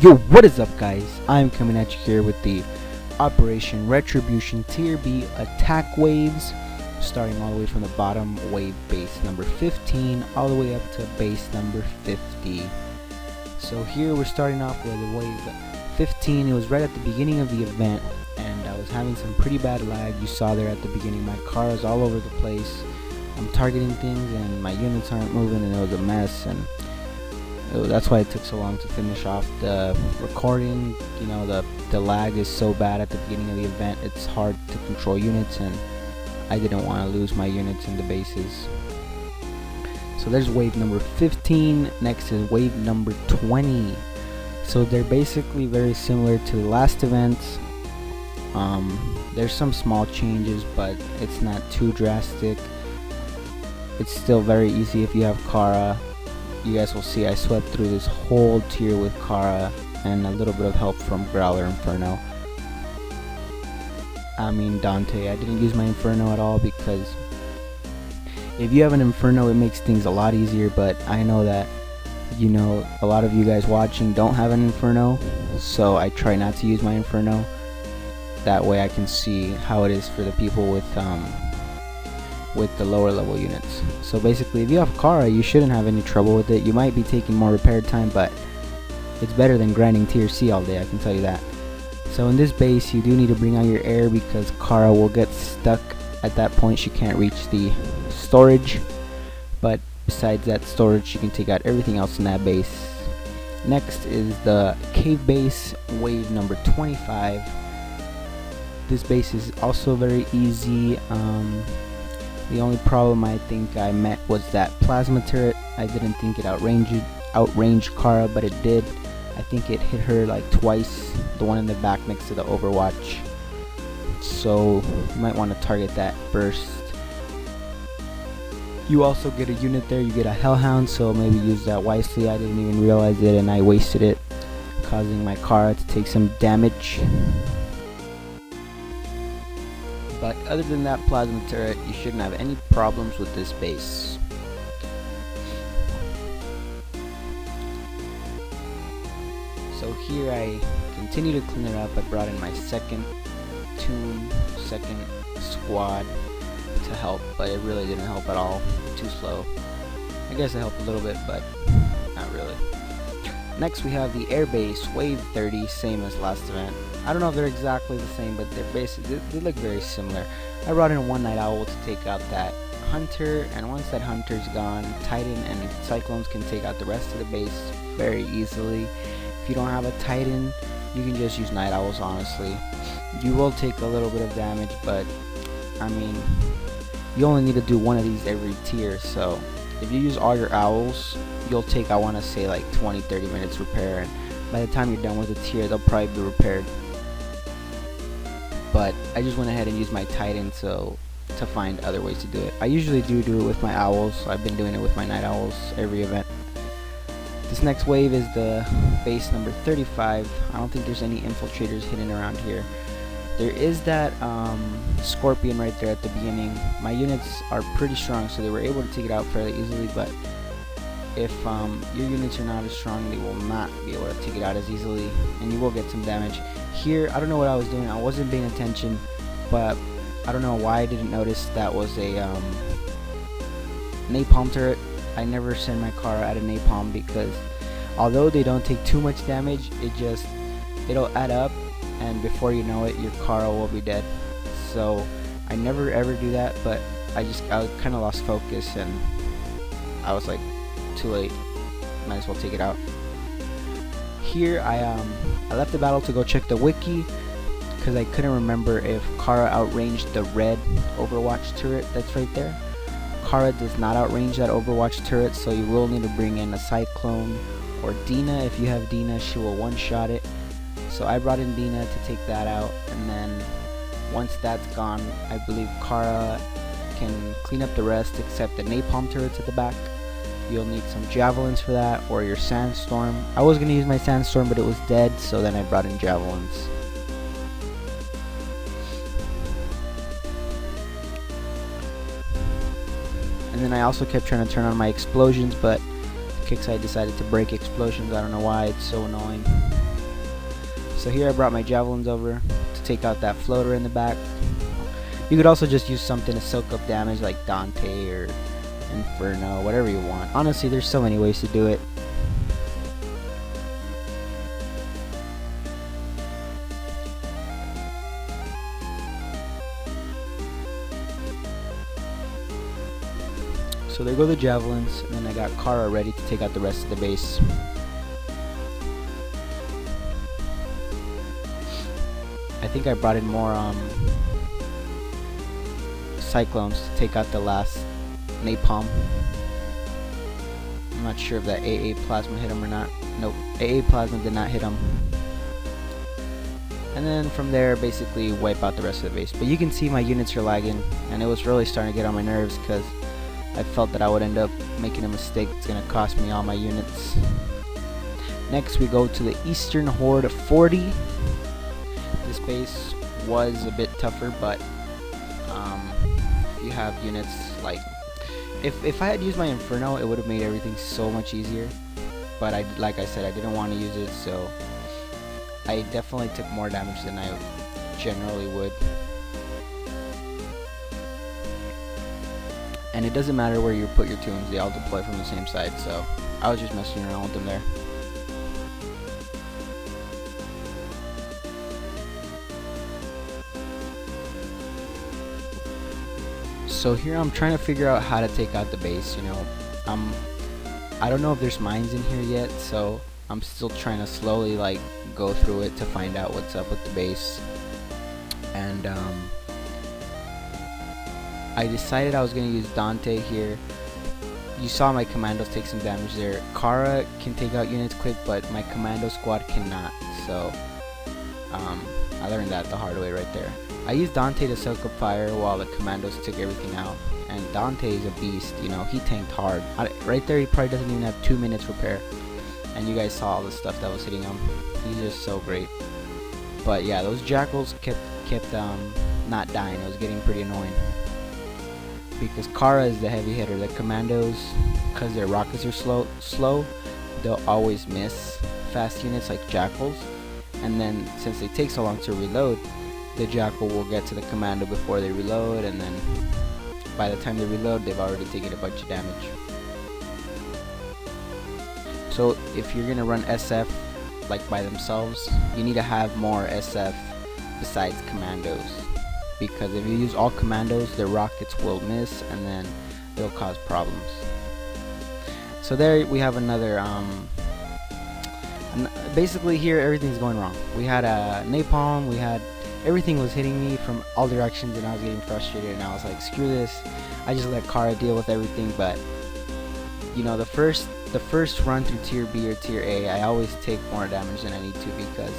Yo, what is up, guys? I'm coming at you here with the Operation Retribution Tier B attack waves, starting all the way from the bottom, wave base number 15 all the way up to base number 50. So here we're starting off with wave 15. It was right at the beginning of the event, and I was having some pretty bad lag. You saw there at the beginning, my car is all over the place. I'm targeting things and my units aren't moving, and it was a mess, and that's why it took so long to finish off the recording. You know, the lag is so bad at the beginning of the event, it's hard to control units, and I didn't want to lose my units in the bases. So there's wave number 15. Next is wave number 20. So they're basically very similar to the last events. There's some small changes, but it's not too drastic. It's still very easy if you have Kara. You guys will see I swept through this whole tier with Kara and a little bit of help from Growler Inferno. Dante. I didn't use my Inferno at all because if you have an Inferno, it makes things a lot easier, but I know that, you know, a lot of you guys watching don't have an Inferno, so I try not to use my Inferno. That way I can see how it is for the people with the lower level units. So basically, if you have Kara, you shouldn't have any trouble with it. You might be taking more repair time, but it's better than grinding tier C all day, I can tell you that. So in this base, you do need to bring out your air because Kara will get stuck at that point. She can't reach the storage, but besides that storage, you can take out everything else in that base. Next is the cave base, wave number 25. This base is also very easy. The only problem I think I met was that plasma turret. I didn't think it outranged Kara, but it did. I think it hit her like twice, the one in the back next to the Overwatch. So you might want to target that first. You also get a unit there, you get a Hellhound, so maybe use that wisely. I didn't even realize it and I wasted it, causing my Kara to take some damage. But other than that plasma turret, you shouldn't have any problems with this base. So here I continue to clean it up. I brought in my second squad to help, but it really didn't help at all. Too slow. I guess it helped a little bit, but not really. Next we have the air base, wave 30, same as last event. I don't know if they're exactly the same, but they're basically, they look very similar. I brought in one Night Owl to take out that Hunter, and once that Hunter's gone, Titan and Cyclones can take out the rest of the base very easily. If you don't have a Titan, you can just use Night Owls, honestly. You will take a little bit of damage, but you only need to do one of these every tier, so if you use all your owls, you'll take, I want to say, like 20-30 minutes repair, and by the time you're done with the tier, they'll probably be repaired. But I just went ahead and used my Titan to find other ways to do it. I usually do it with my owls. I've been doing it with my Night Owls every event. This next wave is the base number 35. I don't think there's any infiltrators hidden around here. There is that Scorpion right there at the beginning. My units are pretty strong, so they were able to take it out fairly easily, but if your units are not as strong, they will not be able to take it out as easily, and you will get some damage. Here, I don't know what I was doing. I wasn't paying attention, but I don't know why I didn't notice that was a napalm turret. I never send my car out of napalm because although they don't take too much damage, it'll add up, and before you know it, your car will be dead. So I never ever do that, but I kind of lost focus, and I was like, too late, might as well take it out. Here I left the battle to go check the wiki because I couldn't remember if Kara outranged the red Overwatch turret that's right there. Kara does not outrange that Overwatch turret, so you will need to bring in a Cyclone or Dina. If you have Dina, she will one-shot it. So I brought in Dina to take that out, and then once that's gone, I believe Kara can clean up the rest except the napalm turrets at the back. You'll need some javelins for that, or your sandstorm. I was gonna use my sandstorm, but it was dead, so then I brought in javelins. And then I also kept trying to turn on my explosions, but Kixeye decided to break explosions. I don't know why, it's so annoying. So here I brought my javelins over to take out that floater in the back. You could also just use something to soak up damage like Dante or Inferno, whatever you want. Honestly, there's so many ways to do it. So there go the javelins, and then I got Kara ready to take out the rest of the base. I think I brought in more cyclones to take out the last napalm. I'm not sure if that AA plasma hit him or not. Nope, AA plasma did not hit him. And then from there, basically wipe out the rest of the base. But you can see my units are lagging, and it was really starting to get on my nerves because I felt that I would end up making a mistake that's going to cost me all my units. Next we go to the Eastern Horde 40. This base was a bit tougher, but you have units like... If I had used my Inferno, it would have made everything so much easier. But like I said, I didn't want to use it, so I definitely took more damage than I generally would. And it doesn't matter where you put your tombs, they all deploy from the same side, so I was just messing around with them there. So here I'm trying to figure out how to take out the base, you know. I don't know if there's mines in here yet, so I'm still trying to slowly like go through it to find out what's up with the base. And I decided I was going to use Dante here. You saw my commandos take some damage there. Kara can take out units quick, but my commando squad cannot. So I learned that the hard way right there. I used Dante to soak up fire while the commandos took everything out. And Dante is a beast, you know, he tanked hard. Right there he probably doesn't even have 2 minutes repair. And you guys saw all the stuff that was hitting him. He's just so great. But yeah, those jackals kept not dying. It was getting pretty annoying. Because Kara is the heavy hitter. The commandos, because their rockets are slow, they'll always miss fast units like jackals. And then since they take so long to reload, the jackal will get to the commando before they reload, and then by the time they reload, they've already taken a bunch of damage. So if you're gonna run SF like by themselves, you need to have more SF besides commandos. Because if you use all commandos, their rockets will miss and then they'll cause problems. So there we have another basically here everything's going wrong. We had a napalm, everything was hitting me from all directions, and I was getting frustrated, and I was like, screw this. I just let Kara deal with everything. But you know, the first run through tier B or tier A, I always take more damage than I need to, because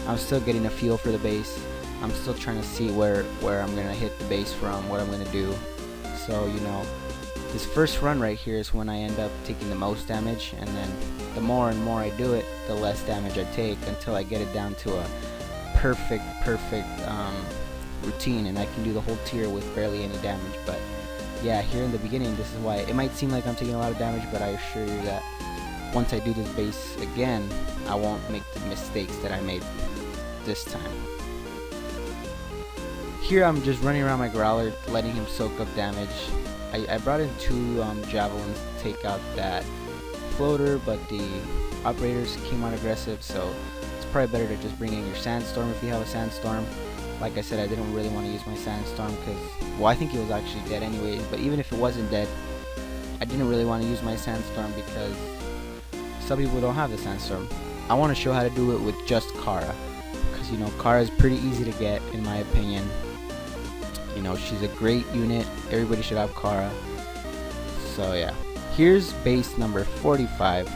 I'm still getting a feel for the base. I'm still trying to see where I'm gonna hit the base from, what I'm gonna do. So you know, this first run right here is when I end up taking the most damage, and then the more and more I do it, the less damage I take, until I get it down to a perfect routine, and I can do the whole tier with barely any damage. But yeah, here in the beginning, this is why it might seem like I'm taking a lot of damage, but I assure you that once I do this base again, I won't make the mistakes that I made this time. Here I'm just running around my growler, letting him soak up damage. I brought in 2 javelins to take out that floater, but the operators came out aggressive, so it's probably better to just bring in your sandstorm if you have a sandstorm. Like I said, I didn't really want to use my sandstorm because, well, I think it was actually dead anyways, but even if it wasn't dead, I didn't really want to use my sandstorm because some people don't have the sandstorm. I want to show how to do it with just Kara, because you know, Kara is pretty easy to get in my opinion. You know, she's a great unit. Everybody should have Kara. So yeah, here's base number 45.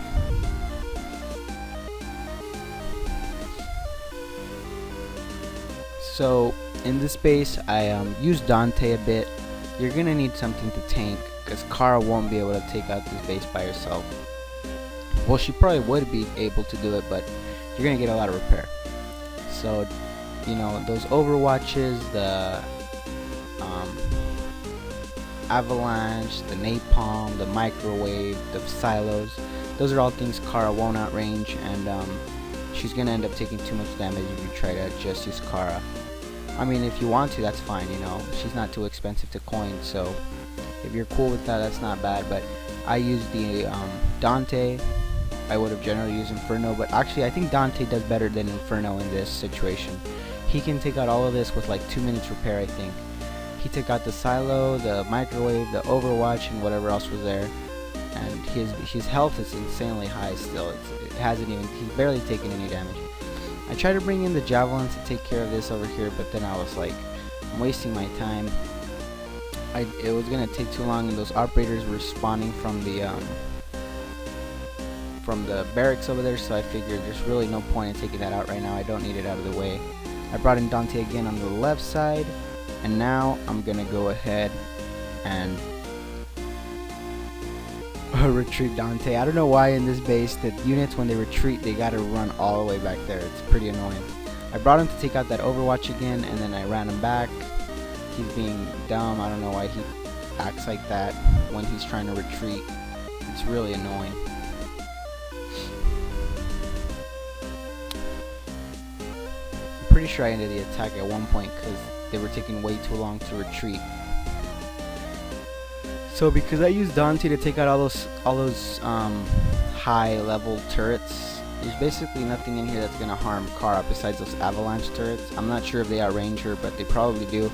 So in this base, I used Dante a bit. You're gonna need something to tank, because Kara won't be able to take out this base by herself. Well, she probably would be able to do it, but you're gonna get a lot of repair. So, you know, those overwatches, the avalanche, the napalm, the microwave, the silos, those are all things Kara won't outrange, and she's gonna end up taking too much damage if you try to just use Kara. I mean, if you want to, that's fine, you know, she's not too expensive to coin, so if you're cool with that, that's not bad. But I used the Dante. I would have generally used Inferno, but actually I think Dante does better than Inferno in this situation. He can take out all of this with like 2 minutes repair, I think. He took out the silo, the microwave, the overwatch, and whatever else was there. And his health is insanely high still. He's barely taken any damage. I tried to bring in the javelins to take care of this over here, but then I was like, I'm wasting my time. It was gonna take too long, and those operators were spawning from the barracks over there, so I figured there's really no point in taking that out right now. I don't need it out of the way. I brought in Dante again on the left side, and now I'm gonna go ahead and retreat Dante. I don't know why in this base that units, when they retreat, they gotta run all the way back there. It's pretty annoying. I brought him to take out that overwatch again, and then I ran him back. He's being dumb. I don't know why he acts like that when he's trying to retreat. It's really annoying. I'm pretty sure I ended the attack at one point because they were taking way too long to retreat. So because I used Dante to take out all those high level turrets, there's basically nothing in here that's gonna harm Kara besides those avalanche turrets. I'm not sure if they outrange her, but they probably do.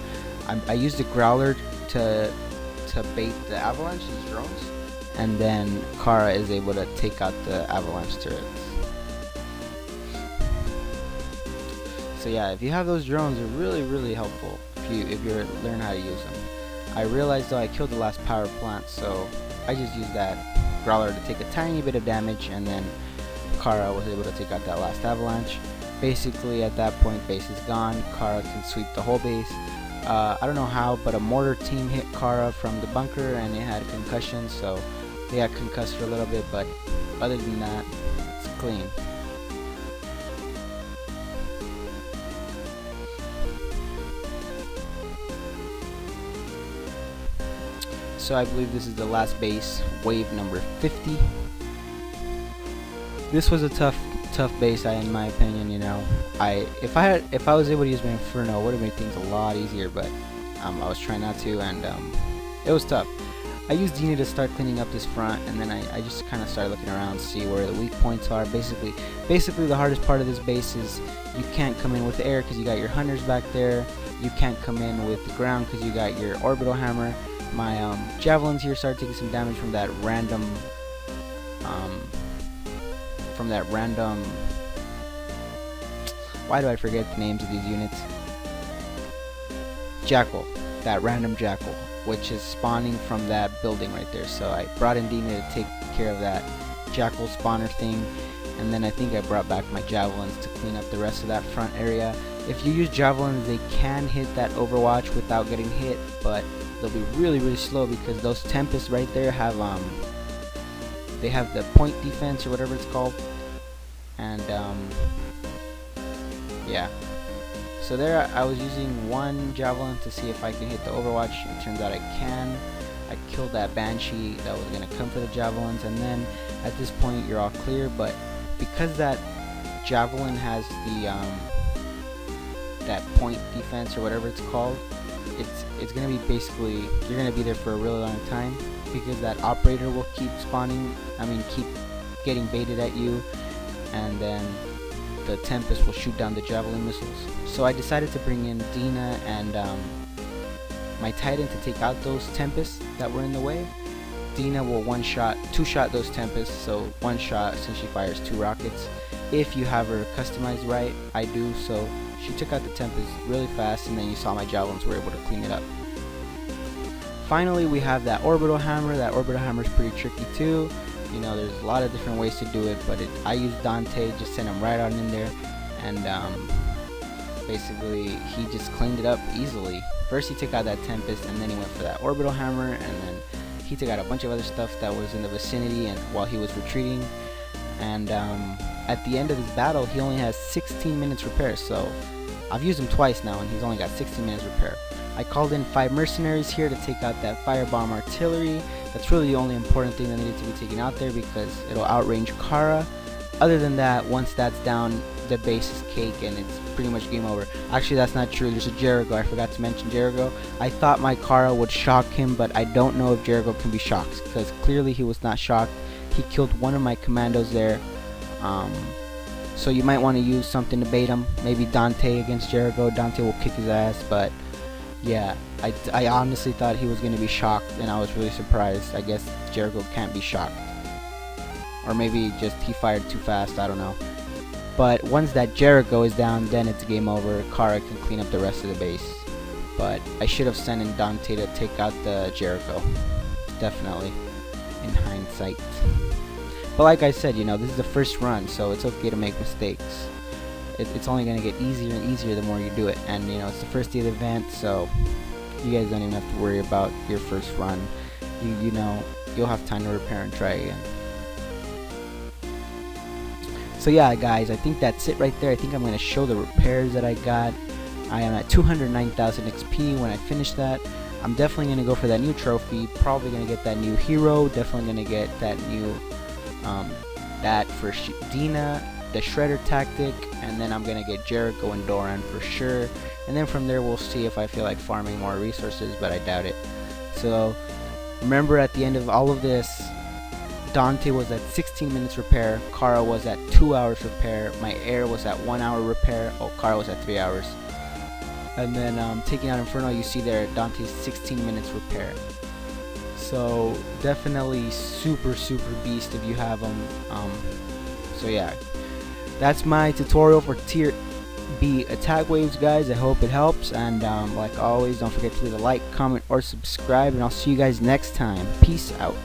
I used the Growler to bait the avalanche, these drones, and then Kara is able to take out the avalanche turrets. So yeah, if you have those drones, they're really helpful if you learn how to use them. I realized though I killed the last power plant, so I just used that Growler to take a tiny bit of damage, and then Kara was able to take out that last avalanche. Basically at that point, base is gone. Kara can sweep the whole base. I don't know how, but a mortar team hit Kara from the bunker and it had concussion, so they got concussed for a little bit, but other than that, it's clean. So I believe this is the last base, wave number 50. This was a tough base, in my opinion. You know, if I was able to use my Inferno, it would have made things a lot easier. But I was trying not to, and it was tough. I used Dina to start cleaning up this front, and then I just kind of started looking around to see where the weak points are. Basically the hardest part of this base is you can't come in with the air because you got your hunters back there. You can't come in with the ground because you got your orbital hammer. My javelins here started taking some damage from that random why do I forget the names of these units? Jackal, that random jackal, which is spawning from that building right there. So I brought in Dina to take care of that jackal spawner thing, and then I think I brought back my javelins to clean up the rest of that front area. If you use javelins, they can hit that overwatch without getting hit, but they'll be really slow because those Tempests right there have they have the point defense or whatever it's called, and yeah. So there I was using one javelin to see if I can hit the overwatch. It turns out I can. I killed that banshee that was gonna come for the javelins, and then at this point you're all clear. But because that javelin has the that point defense or whatever it's called, it's gonna be basically, you're gonna be there for a really long time because that operator will keep spawning, keep getting baited at you, and then the Tempest will shoot down the javelin missiles. So I decided to bring in Dina and my Titan to take out those Tempests that were in the way. Dina will two-shot those Tempests, so one shot since she fires 2 rockets. If you have her customized right, I do, so she took out the Tempest really fast, and then you saw my javelins were able to clean it up. Finally, we have that orbital hammer. That orbital hammer is pretty tricky too. You know, there's a lot of different ways to do it, but I used Dante, just sent him right on in there, and basically he just cleaned it up easily. First he took out that Tempest, and then he went for that orbital hammer, and then he took out a bunch of other stuff that was in the vicinity and while he was retreating. And at the end of this battle, he only has 16 minutes repair, so I've used him twice now, and he's only got 16 minutes repair. I called in 5 mercenaries here to take out that firebomb artillery. That's really the only important thing that needed to be taken out there because it'll outrange Kara. other than that, once that's down, the base is cake and it's pretty much game over. Actually, that's not true. There's a Jericho. I forgot to mention Jericho. I thought my Kara would shock him, but I don't know if Jericho can be shocked, because clearly he was not shocked. He killed one of my commandos there. So you might want to use something to bait him. Maybe Dante against Jericho. Dante will kick his ass, but yeah, I honestly thought he was going to be shocked, and I was really surprised. I guess Jericho can't be shocked. Or maybe just he fired too fast, I don't know. But once that Jericho is down, then it's game over. Kara can clean up the rest of the base. But I should have sent in Dante to take out the Jericho. Definitely, in hindsight. But like I said, this is the first run, so it's okay to make mistakes. It's only going to get easier and easier the more you do it. And, it's the first day of the event, so you guys don't even have to worry about your first run. You'll have time to repair and try again. So yeah, guys, I think that's it right there. I think I'm going to show the repairs that I got. I am at 209,000 XP when I finish that. I'm definitely going to go for that new trophy. Probably going to get that new hero. Definitely going to get that new, that for Dina, the Shredder tactic. And then I'm going to get Jericho and Doran for sure. And then from there, we'll see if I feel like farming more resources, but I doubt it. So remember, at the end of all of this, Dante was at 16 minutes repair, Kara was at 2 hours repair, my Air was at 1 hour repair, Kara was at 3 hours. And then taking out Inferno, you see there Dante's 16 minutes repair. So definitely super beast if you have them. So yeah, that's my tutorial for tier B attack waves, guys. I hope it helps, and like always, don't forget to leave a like, comment, or subscribe, and I'll see you guys next time. Peace out.